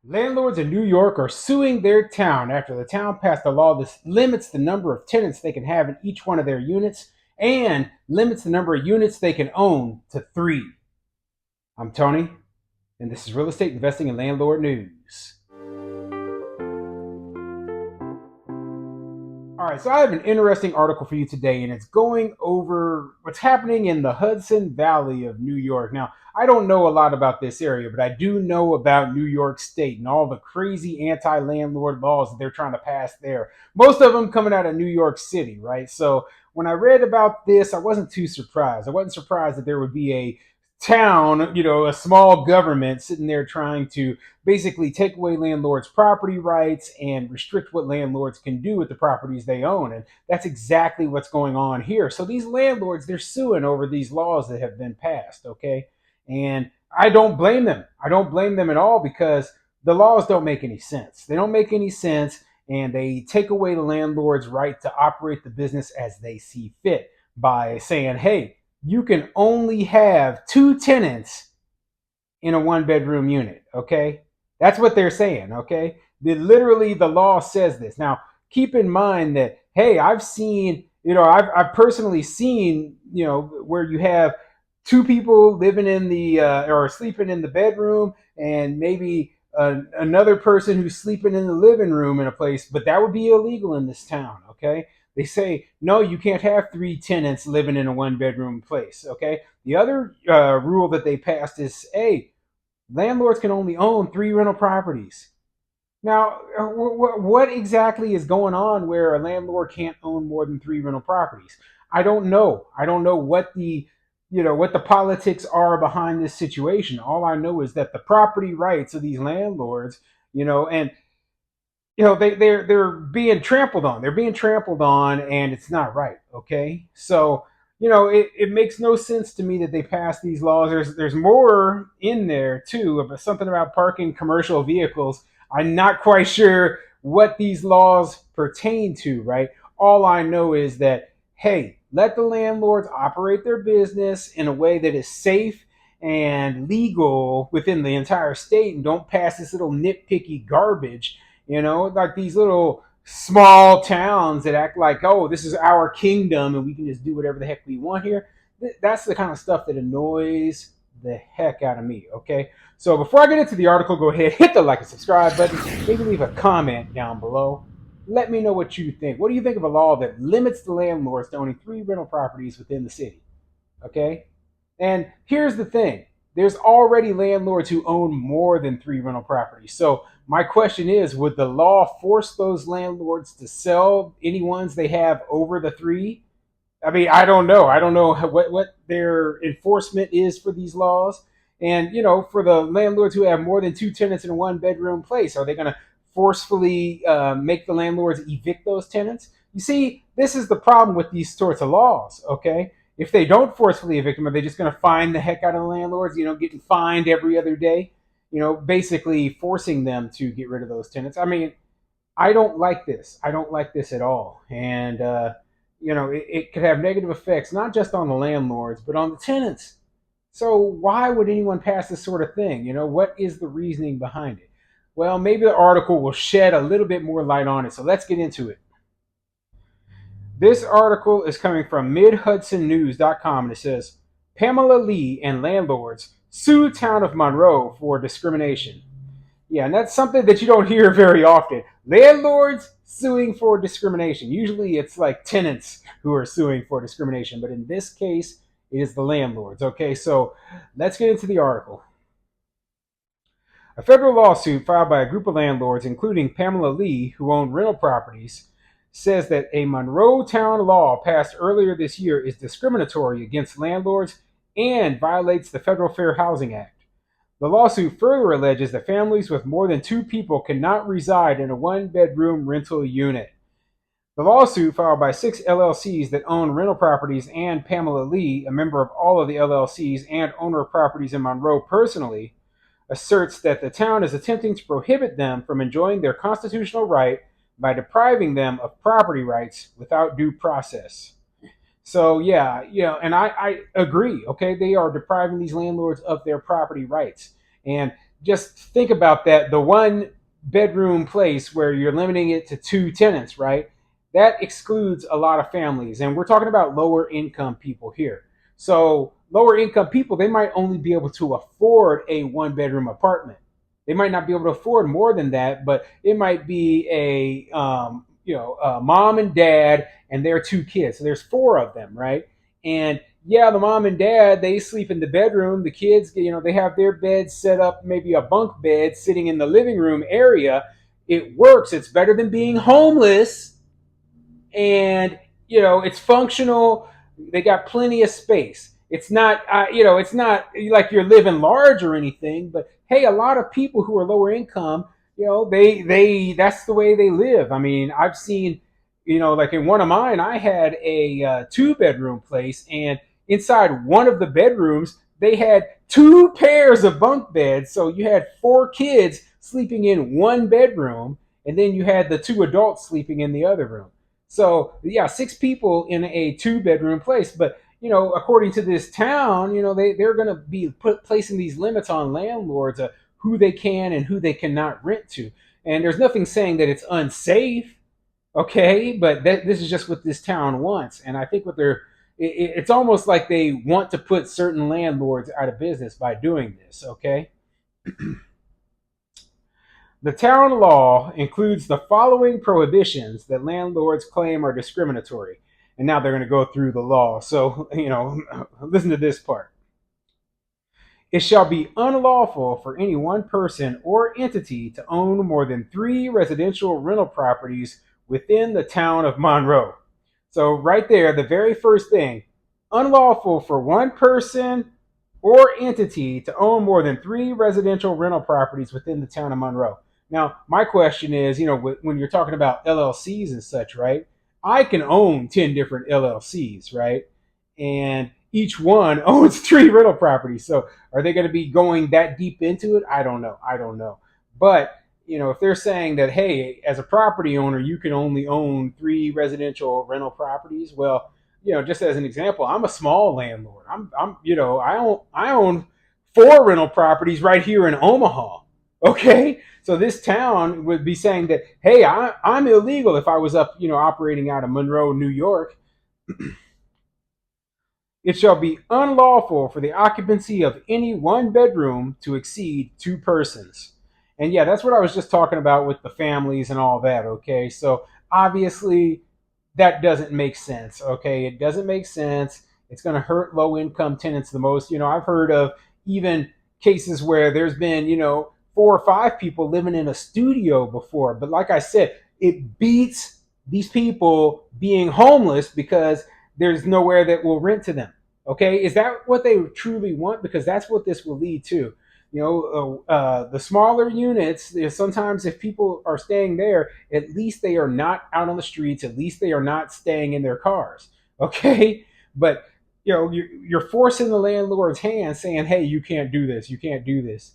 Landlords in New York are suing their town after the town passed a law that limits the number of tenants they can have in each one of their units and limits the number of units they can own to three. I'm Tony, and this is Real Estate Investing and Landlord News. All right, so I have an interesting article for you today, and it's going over what's happening in the Hudson Valley of New York. Now, I don't know a lot about this area, but I do know about New York State and all the crazy anti landlord laws that they're trying to pass there. Most of them coming out of New York City, right? So when I read about this, I wasn't too surprised. I wasn't surprised that there would be a town, a small government sitting there trying to basically take away landlords' property rights and restrict what landlords can do with the properties they own. And that's exactly what's going on here. So these landlords, they're suing over these laws that have been passed, okay? And I don't blame them. I don't blame them at all because the laws don't make any sense. They don't make any sense, and they take away the landlord's right to operate the business as they see fit by saying, hey, you can only have two tenants in a one bedroom unit, okay? That's what they're saying, okay? Literally, the law says this. Now, keep in mind that, hey, I've seen, I've personally seen, where you have two people living in the, or sleeping in the bedroom and maybe another person who's sleeping in the living room in a place, but that would be illegal in this town, okay? They say, no, you can't have three tenants living in a one bedroom place, okay? The other rule that they passed is, hey, landlords can only own three rental properties. Now, what exactly is going on where a landlord can't own more than three rental properties? I don't know. I don't know what the politics are behind this situation. All I know is that the property rights of these landlords, and they're being trampled on. They're being trampled on, and it's not right. Okay, so it makes no sense to me that they pass these laws. There's more in there too about something about parking commercial vehicles. I'm not quite sure what these laws pertain to. Right. All I know is that, hey, let the landlords operate their business in a way that is safe and legal within the entire state, and don't pass this little nitpicky garbage, like these little small towns that act like, oh, this is our kingdom and we can just do whatever the heck we want here. That's the kind of stuff that annoys the heck out of me, okay? So before I get into the article, go ahead, hit the like and subscribe button, maybe leave a comment down below. Let me know what you think. What do you think of a law that limits the landlords to owning three rental properties within the city? Okay? And here's the thing, there's already landlords who own more than three rental properties. So my question is, would the law force those landlords to sell any ones they have over the three? I mean, I don't know. I don't know what their enforcement is for these laws. And, for the landlords who have more than two tenants in a one bedroom place, are they going to forcefully make the landlords evict those tenants? You see, this is the problem with these sorts of laws, okay? If they don't forcefully evict them, are they just going to fine the heck out of the landlords, getting fined every other day, basically forcing them to get rid of those tenants? I mean, I don't like this. I don't like this at all. And, it could have negative effects, not just on the landlords, but on the tenants. So why would anyone pass this sort of thing? What is the reasoning behind it? Well, maybe the article will shed a little bit more light on it. So let's get into it. This article is coming from midhudsonnews.com, and it says, Pamela Lee and landlords sue town of Monroe for discrimination. Yeah, and that's something that you don't hear very often. Landlords suing for discrimination. Usually it's like tenants who are suing for discrimination, but in this case, it is the landlords. Okay, so let's get into the article. A federal lawsuit filed by a group of landlords, including Pamela Lee, who own rental properties, says that a Monroe town law passed earlier this year is discriminatory against landlords and violates the Federal Fair Housing Act. The lawsuit further alleges that families with more than two people cannot reside in a one-bedroom rental unit. The lawsuit, filed by 6 LLCs that own rental properties and Pamela Lee, a member of all of the LLCs and owner of properties in Monroe personally, asserts that the town is attempting to prohibit them from enjoying their constitutional right by depriving them of property rights without due process. So yeah, and I agree. Okay, they are depriving these landlords of their property rights, and just think about that. The one bedroom place where you're limiting it to two tenants, right? That excludes a lot of families. And we're talking about lower income people here. So, lower income people, they might only be able to afford a one bedroom apartment. They might not be able to afford more than that, but it might be a mom and dad and their two kids. So there's four of them, right? And yeah, the mom and dad, they sleep in the bedroom. The kids, they have their beds set up, maybe a bunk bed sitting in the living room area. It works. It's better than being homeless, and it's functional. They got plenty of space. It's not like you're living large or anything, but hey, a lot of people who are lower income, they that's the way they live. I mean, I've seen, like in one of mine, I had a two-bedroom place, and inside one of the bedrooms they had two pairs of bunk beds, so you had four kids sleeping in one bedroom, and then you had the two adults sleeping in the other room. So yeah, six people in a two-bedroom place. But according to this town, they're going to be placing these limits on landlords of who they can and who they cannot rent to. And there's nothing saying that it's unsafe, okay? But this is just what this town wants. And I think it's almost like they want to put certain landlords out of business by doing this, okay? The town law includes the following prohibitions that landlords claim are discriminatory. And now they're going to go through the law. So, listen to this part. It shall be unlawful for any one person or entity to own more than three residential rental properties within the town of Monroe. So, right there, the very first thing, unlawful for one person or entity to own more than three residential rental properties within the town of Monroe. Now, my question is, when you're talking about LLCs and such, right? I can own 10 different LLCs, right? And each one owns three rental properties. So are they going to be going that deep into it? I don't know. I don't know. But, if they're saying that, hey, as a property owner, you can only own three residential rental properties, well, just as an example, I'm a small landlord. I own four rental properties right here in Omaha. Okay, so this town would be saying that, hey, I'm illegal if I was up, operating out of Monroe, New York. It shall be unlawful for the occupancy of any one bedroom to exceed two persons. And yeah, that's what I was just talking about with the families and all that. Okay, so obviously that doesn't make sense. Okay, it doesn't make sense. It's going to hurt low income tenants the most. I've heard of even cases where there's been, four or five people living in a studio before. But like I said, it beats these people being homeless because there's nowhere that will rent to them. Okay, is that what they truly want? Because that's what this will lead to. The smaller units. Sometimes if people are staying there, at least they are not out on the streets. At least they are not staying in their cars. Okay, but you're forcing the landlord's hand, saying, "Hey, you can't do this. You can't do this."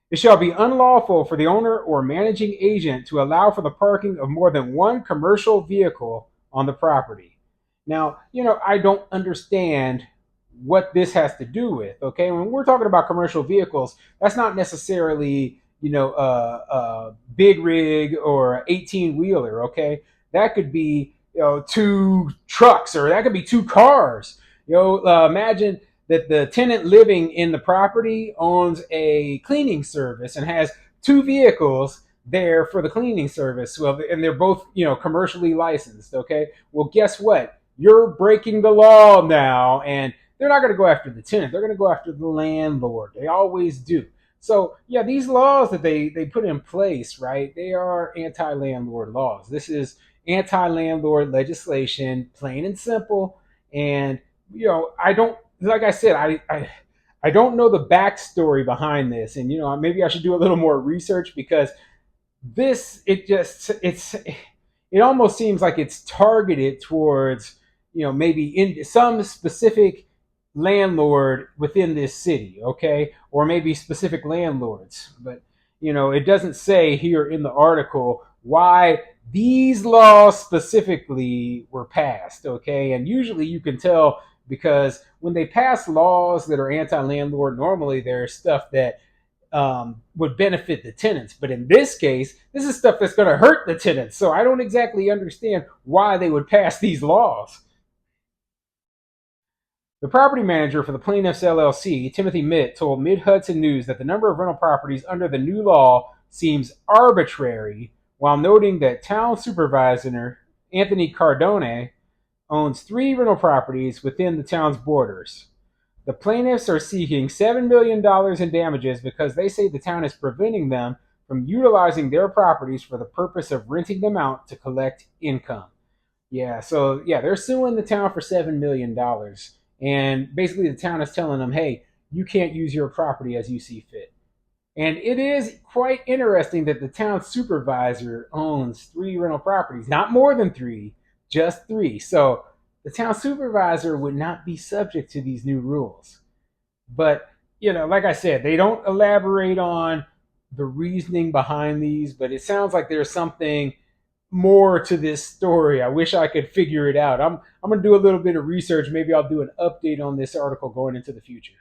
It shall be unlawful for the owner or managing agent to allow for the parking of more than one commercial vehicle on the property. Now, I don't understand what this has to do with. Okay, when we're talking about commercial vehicles, that's not necessarily a big rig or 18 wheeler. Okay, that could be two trucks, or that could be two cars. Imagine that the tenant living in the property owns a cleaning service and has two vehicles there for the cleaning service. Well, and they're both, commercially licensed. Okay. Well, guess what? You're breaking the law now, and they're not going to go after the tenant. They're going to go after the landlord. They always do. So yeah, these laws that they put in place, right? They are anti-landlord laws. This is anti-landlord legislation, plain and simple. And I don't, like I said, I don't know the backstory behind this, and maybe I should do a little more research, because this it almost seems like it's targeted towards maybe in some specific landlord within this city, okay, or maybe specific landlords. But it doesn't say here in the article why these laws specifically were passed, okay. And usually you can tell because when they pass laws that are anti-landlord, normally there's stuff that would benefit the tenants. But in this case, this is stuff that's going to hurt the tenants. So I don't exactly understand why they would pass these laws. The property manager for the plaintiffs LLC, Timothy Mitt, told Mid Hudson News that the number of rental properties under the new law seems arbitrary, while noting that town supervisor Anthony Cardone owns 3 rental properties within the town's borders. The plaintiffs are seeking $7 million in damages because they say the town is preventing them from utilizing their properties for the purpose of renting them out to collect income. Yeah, they're suing the town for $7 million, and basically the town is telling them, "Hey, you can't use your property as you see fit." And it is quite interesting that the town supervisor owns 3 rental properties, not more than three, just three. So the town supervisor would not be subject to these new rules. But, like I said, they don't elaborate on the reasoning behind these, but it sounds like there's something more to this story. I wish I could figure it out. I'm going to do a little bit of research. Maybe I'll do an update on this article going into the future.